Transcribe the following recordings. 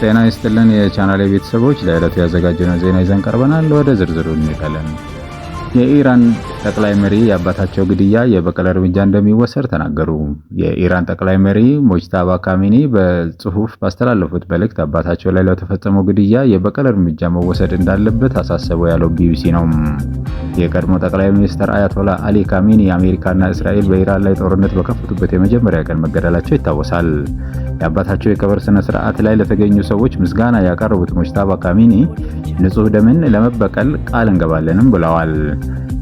ጤና ይስጥልን የቻናሌ ቤተሰቦች፣ ለዕለቱ ያዘጋጀነው ዜና ይዘን ቀርበናል። ወደ ዝርዝሩ እንሄዳለን። የኢራን ጠቅላይ መሪ የአባታቸው ግድያ የበቀል እርምጃ እንደሚወሰድ ተናገሩ። የኢራን ጠቅላይ መሪ ሙጅታባ ካሚኒ በጽሁፍ ባስተላለፉት መልእክት አባታቸው ላይ ለተፈጸመው ግድያ የበቀል እርምጃ መወሰድ እንዳለበት አሳሰቡ ያለው ቢቢሲ ነው። የቀድሞ ጠቅላይ ሚኒስትር አያቶላ አሊ ካሚኒ አሜሪካና እስራኤል በኢራን ላይ ጦርነት በከፈቱበት የመጀመሪያ ቀን መገደላቸው ይታወሳል። የአባታቸው የቀብር ስነ ስርዓት ላይ ለተገኙ ሰዎች ምስጋና ያቀረቡት ሙጅታባ ካሚኒ ንጹህ ደምን ለመበቀል ቃል እንገባለንም ብለዋል።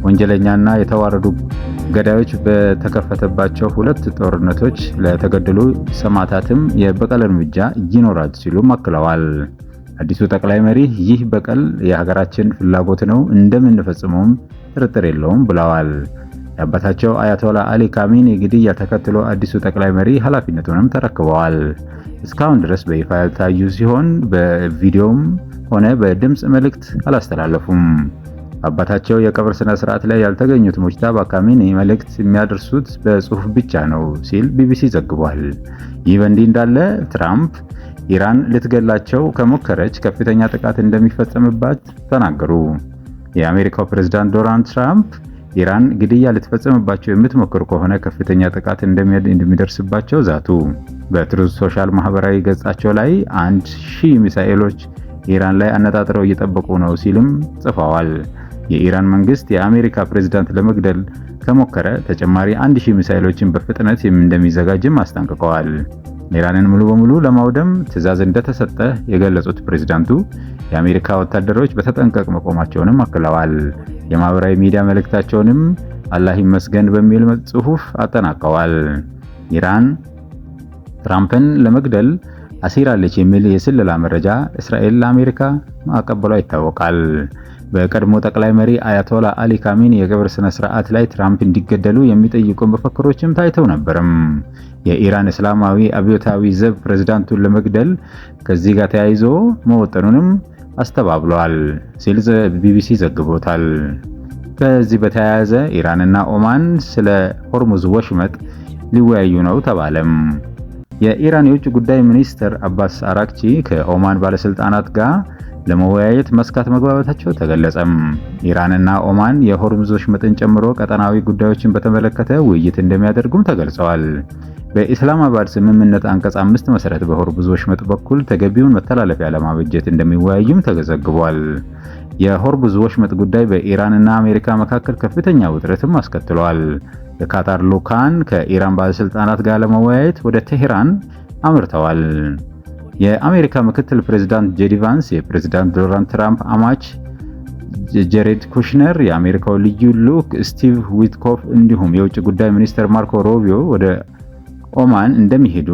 ወንጀለኛና የተዋረዱ ገዳዮች በተከፈተባቸው ሁለት ጦርነቶች ለተገደሉ ሰማዕታትም የበቀል እርምጃ ይኖራል ሲሉም አክለዋል። አዲሱ ጠቅላይ መሪ ይህ በቀል የሀገራችን ፍላጎት ነው፣ እንደምንፈጽመውም ጥርጥር የለውም ብለዋል። የአባታቸው አያቶላ አሊ ካሚኒ ግድያ ተከትሎ አዲሱ ጠቅላይ መሪ ኃላፊነቱንም ተረክበዋል። እስካሁን ድረስ በይፋ ያልታዩ ሲሆን በቪዲዮም ሆነ በድምፅ መልእክት አላስተላለፉም። አባታቸው የቀብር ስነ ስርዓት ላይ ያልተገኙት ሙጅታባ ካሚኒ መልእክት የሚያደርሱት በጽሁፍ ብቻ ነው ሲል ቢቢሲ ዘግቧል። ይህ በእንዲህ እንዳለ ትራምፕ ኢራን ልትገላቸው ከሞከረች ከፍተኛ ጥቃት እንደሚፈጸምባት ተናገሩ። የአሜሪካው ፕሬዝዳንት ዶናልድ ትራምፕ ኢራን ግድያ ልትፈጽምባቸው የምትሞክር ከሆነ ከፍተኛ ጥቃት እንደሚደርስባቸው ዛቱ። በትሩዝ ሶሻል ማህበራዊ ገጻቸው ላይ 1000 ሚሳኤሎች ኢራን ላይ አነጣጥረው እየጠበቁ ነው ሲልም ጽፈዋል። የኢራን መንግስት የአሜሪካ ፕሬዝዳንት ለመግደል ከሞከረ ተጨማሪ 1000 ሚሳኤሎችን በፍጥነት እንደሚዘጋጅም አስጠንቅቀዋል። ኢራንን ሙሉ በሙሉ ለማውደም ትዕዛዝ እንደተሰጠ የገለጹት ፕሬዝዳንቱ የአሜሪካ ወታደሮች በተጠንቀቅ መቆማቸውንም አክለዋል። የማህበራዊ ሚዲያ መልእክታቸውንም አላህ ይመስገን በሚል ጽሁፍ አጠናቀዋል። ኢራን ትራምፕን ለመግደል አሲራለች የሚል የስለላ መረጃ እስራኤል ለአሜሪካ ማቀበሏ ይታወቃል። በቀድሞ ጠቅላይ መሪ አያቶላ አሊ ካሚኒ የቀብር ስነ ስርዓት ላይ ትራምፕ እንዲገደሉ የሚጠይቁ መፈክሮችም ታይተው ነበርም። የኢራን እስላማዊ አብዮታዊ ዘብ ፕሬዝዳንቱን ለመግደል ከዚህ ጋር ተያይዞ መወጠኑንም አስተባብለዋል ሲል ቢቢሲ ዘግቦታል። ከዚህ በተያያዘ ኢራንና ኦማን ስለ ሆርሙዝ ወሽመጥ ሊወያዩ ነው ተባለም። የኢራን የውጭ ጉዳይ ሚኒስትር አባስ አራክቺ ከኦማን ባለስልጣናት ጋር ለመወያየት መስካት መግባባታቸው ተገለጸም። ኢራንና ኦማን የሆርሙዝ ወሽመጥን ጨምሮ ቀጠናዊ ጉዳዮችን በተመለከተ ውይይት እንደሚያደርጉም ተገልጸዋል። በኢስላማባድ ስምምነት አንቀጽ 5 መሰረት በሆርሙዝ ወሽመጥ በኩል ተገቢውን መተላለፊያ ለማበጀት እንደሚወያዩም ተዘግቧል። የሆርሙዝ ወሽመጥ ጉዳይ በኢራንና አሜሪካ መካከል ከፍተኛ ውጥረትም አስከትሏል። የካታር ልዑካን ከኢራን ባለስልጣናት ጋር ለመወያየት ወደ ቴሄራን አምርተዋል። የአሜሪካ ምክትል ፕሬዝዳንት ጄዲ ቫንስ፣ የፕሬዝዳንት ዶናልድ ትራምፕ አማች ጄሬድ ኩሽነር፣ የአሜሪካው ልዩ ልዑክ ስቲቭ ዊትኮፍ እንዲሁም የውጭ ጉዳይ ሚኒስትር ማርኮ ሩቢዮ ወደ ኦማን እንደሚሄዱ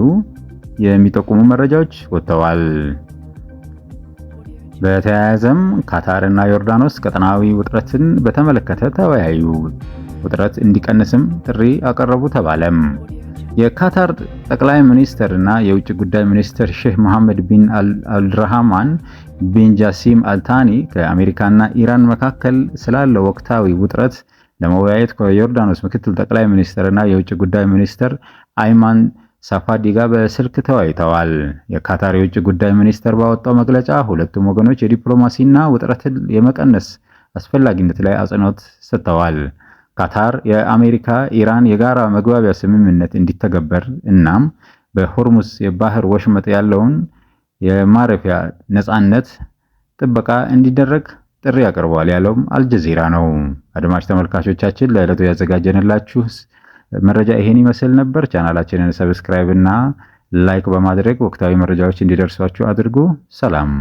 የሚጠቁሙ መረጃዎች ወጥተዋል። በተያያዘም ካታር እና ዮርዳኖስ ቀጠናዊ ውጥረትን በተመለከተ ተወያዩ። ውጥረት እንዲቀንስም ጥሪ አቀረቡ ተባለም። የካታር ጠቅላይ ሚኒስትር እና የውጭ ጉዳይ ሚኒስትር ሼህ መሐመድ ቢን አብድራህማን ቢን ጃሲም አልታኒ ከአሜሪካና ኢራን መካከል ስላለው ወቅታዊ ውጥረት ለመወያየት ከዮርዳኖስ ምክትል ጠቅላይ ሚኒስትር እና የውጭ ጉዳይ ሚኒስትር አይማን ሳፋዲ ጋር በስልክ ተወያይተዋል። የካታር የውጭ ጉዳይ ሚኒስትር ባወጣው መግለጫ ሁለቱም ወገኖች የዲፕሎማሲና ውጥረትን የመቀነስ አስፈላጊነት ላይ አጽንኦት ሰጥተዋል። ካታር የአሜሪካ ኢራን የጋራ መግባቢያ ስምምነት እንዲተገበር እናም በሆርሙዝ የባህር ወሽመጥ ያለውን የማረፊያ ነፃነት ጥበቃ እንዲደረግ ጥሪ አቅርቧል ያለውም አልጀዚራ ነው። አድማጭ ተመልካቾቻችን ለዕለቱ ያዘጋጀንላችሁ መረጃ ይሄን ይመስል ነበር። ቻናላችንን ሰብስክራይብ እና ላይክ በማድረግ ወቅታዊ መረጃዎች እንዲደርሷችሁ አድርጉ። ሰላም።